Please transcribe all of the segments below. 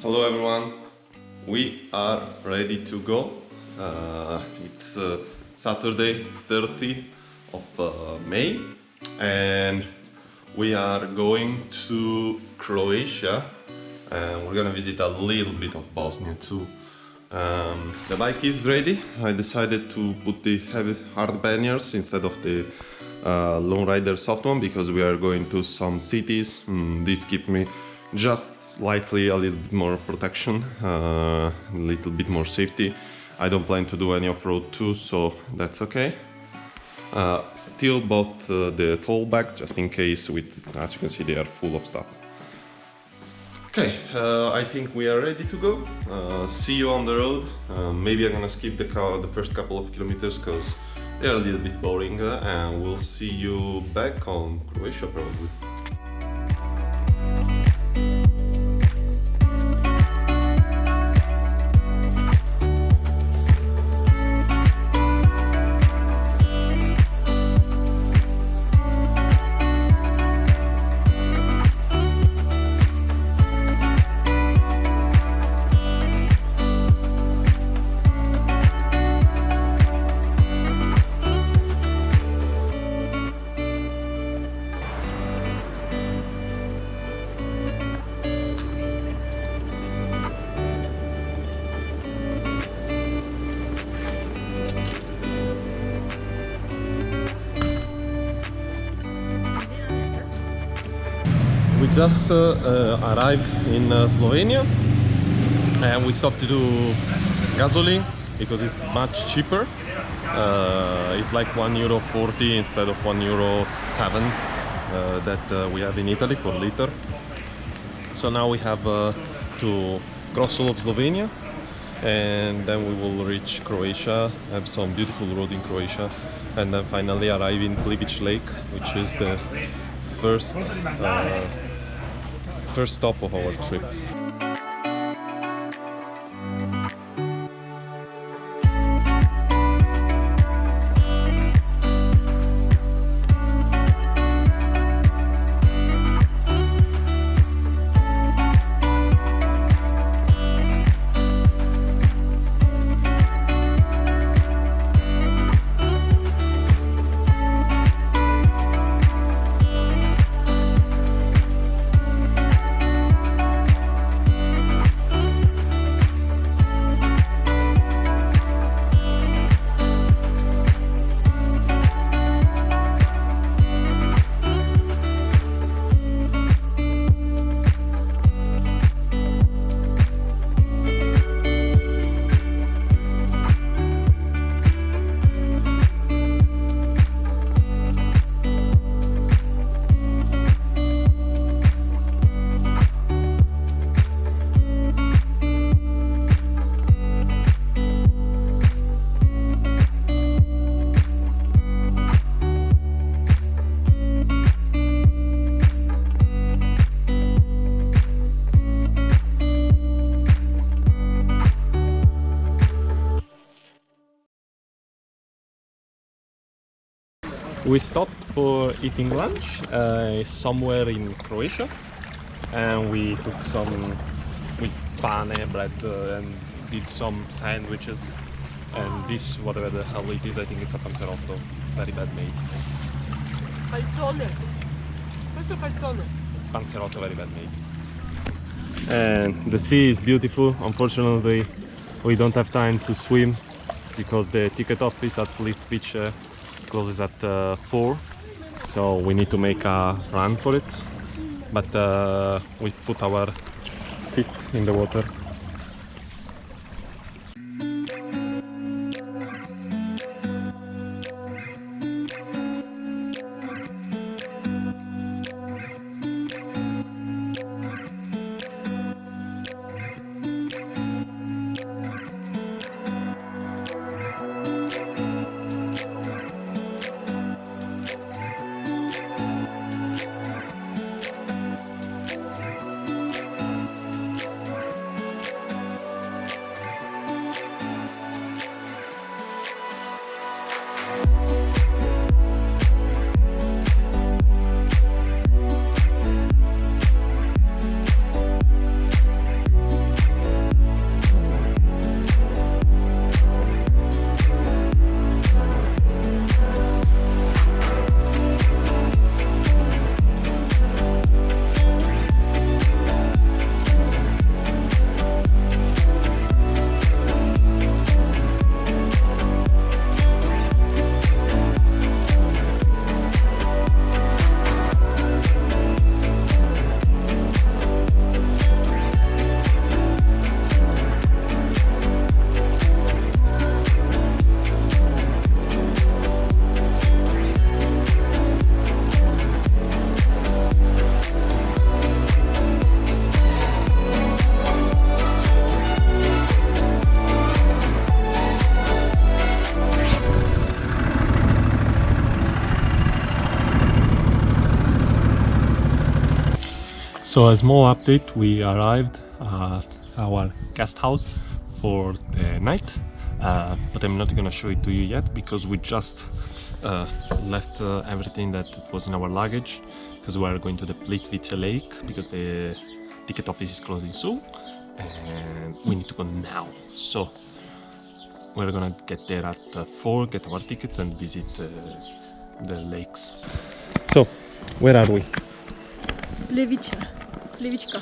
Hello everyone, we are ready to go. It's Saturday 30th of May and we are going to Croatia and we're gonna visit a little bit of Bosnia too. The bike is ready. I decided to put the heavy hard panniers instead of the Lone Rider soft one because we are going to some cities. This gives me just slightly a little bit more protection, a little bit more safety. I don't plan to do any off-road too, so that's okay. Still bought the toll bags just in case, as you can see, they are full of stuff. Okay, I think we are ready to go. See you on the road. Maybe I'm gonna skip the first couple of kilometers because they're a little bit boring, and we'll see you back on Croatia probably. We just arrived in Slovenia and we stopped to do gasoline because it's much cheaper. It's like €1.40 instead of €1.07 that we have in Italy for a liter. So now we have to cross all of Slovenia and then we will reach Croatia, have some beautiful road in Croatia, and then finally arrive in PLITVICE Lake, which is the first stop of our trip. We stopped for eating lunch somewhere in Croatia, and we took some with pane bread and did some sandwiches. And this, whatever the hell it is, I think it's a panzerotto, very bad made. Calzone. Questo è calzone. Panzerotto, very bad made. And the sea is beautiful. Unfortunately, we don't have time to swim because the ticket office at PLITVICE closes at 4, so we need to make a run for it, but we put our feet in the water. So a small update, we arrived at our guest house for the night, but I'm not gonna show it to you yet because we just left everything that was in our luggage because we are going to the PLITVICE lake because the ticket office is closing soon and we need to go now. So we're gonna get there at 4, get our tickets and visit the lakes. So, where are we? Plivice. Plivička.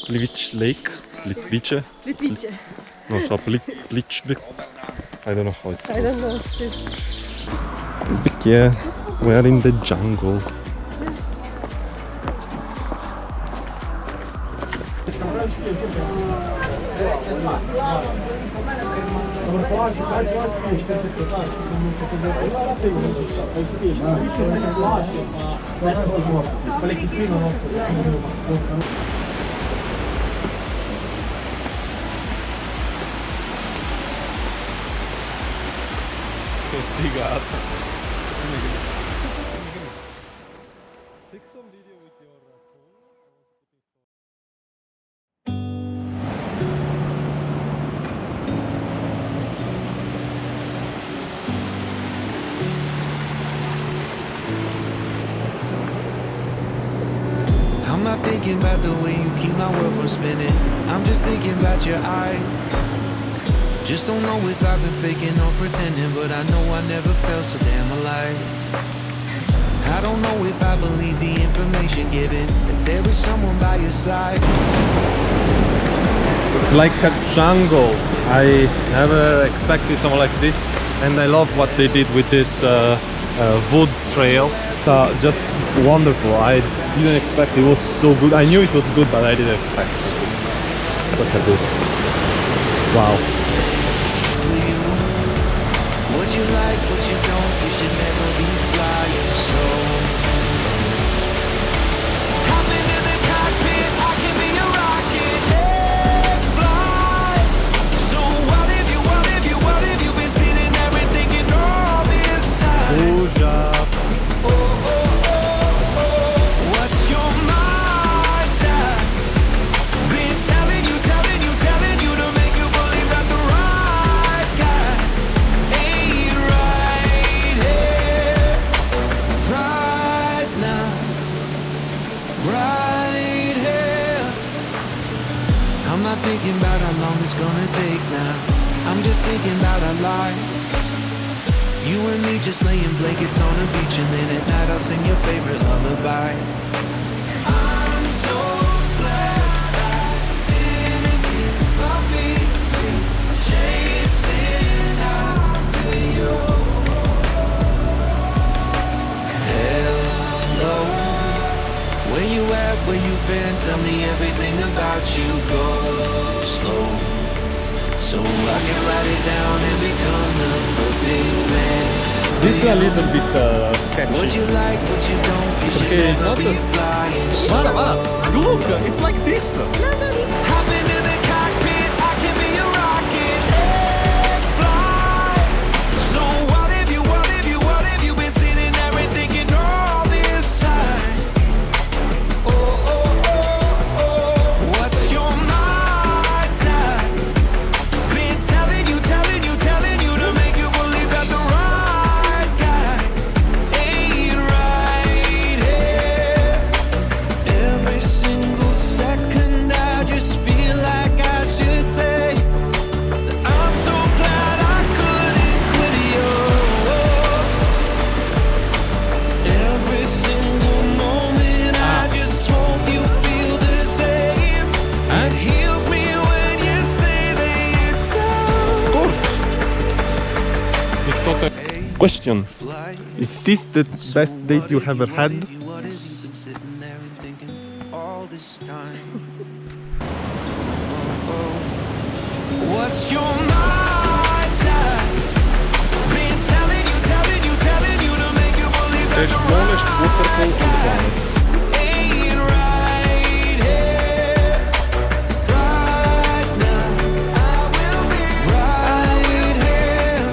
Plivice Lake? Plitvice? Plitvice. No, so Plitvice. I don't know how it's called. I don't know. Yeah, we are in the jungle. I'm not thinking about the way you keep my world from spinning. I'm just thinking about your eye. Just don't know if I've been faking or pretending, but I know I never felt so damn alive. I don't know if I believe the information given, that there is someone by your side. It's like a jungle. I never expected something like this, and I love what they did with this wood trail. Just wonderful. I didn't expect it was so good. I knew it was good, but I didn't expect it. Look at this. Wow. What you like, what you don't, you should never be flying solo. Hop into the cockpit, I can be your rocket. Take flight. So what have you been sitting there and thinking all this time? Good job. What's your mind's at? Been telling you to make you believe that the right guy ain't right here, right now, right here. I'm not thinking about how long it's gonna take now. I'm just thinking about our lives. You and me just laying blankets on a beach, and then at night I'll sing your favorite lullaby. I'm so glad I didn't give up easy, chasing after you. Hello, where you at, where you been? Tell me everything about you. Go slow, so I can write it down and become the perfect man. This is a little bit sketchy. What you like, what you don't, you should Okay, never not be flying Vada, solo. vada. Look, it's like this. Hop into the cockpit, I can be your rocket. Take flight. So what have you been sitting there and thinking all this time? What's your mind's at? Been telling you to make you believe that the right guy ain't right here. Every single second I just feel like I should say that I'm so glad I couldn't quit you. Every single moment I just hope you feel the same. It heals me when you say that you're down. Question. Is this the best date you ever had? What have you been sitting there and thinking all this time? What's your mind's at? Been telling you to make you believe that The the smallest waterfall on the planet. ain't right here, right now. I will be right here,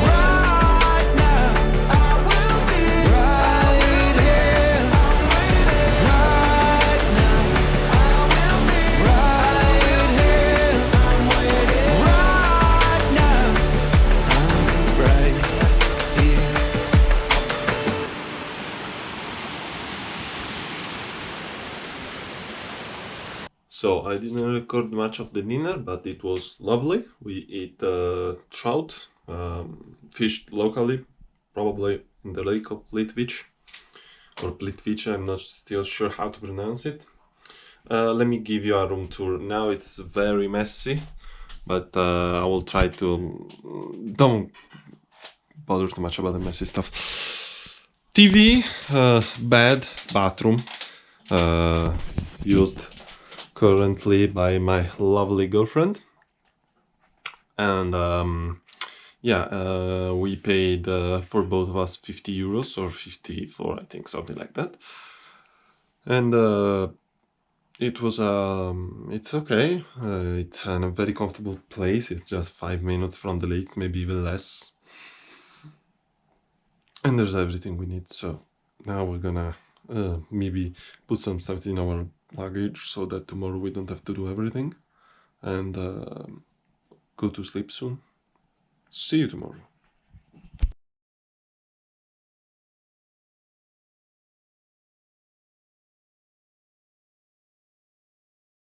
right now. I will be right here, right now. So I didn't record much of the dinner, but it was lovely. We ate trout, fished locally, probably in the lake of PLITVICE or PLITVICE. I'm not still sure how to pronounce it. Let me give you a room tour. Now it's very messy, but I will try to don't bother too much about the messy stuff. TV, bed, bathroom, used currently by my lovely girlfriend, and yeah, we paid for both of us 50 euros or 54, I think, something like that. And it was it's okay. It's a very comfortable place. It's just 5 minutes from the lakes, maybe even less. And there's everything we need. So now we're gonna maybe put some stuff in our luggage so that tomorrow we don't have to do everything, and go to sleep soon. See you tomorrow.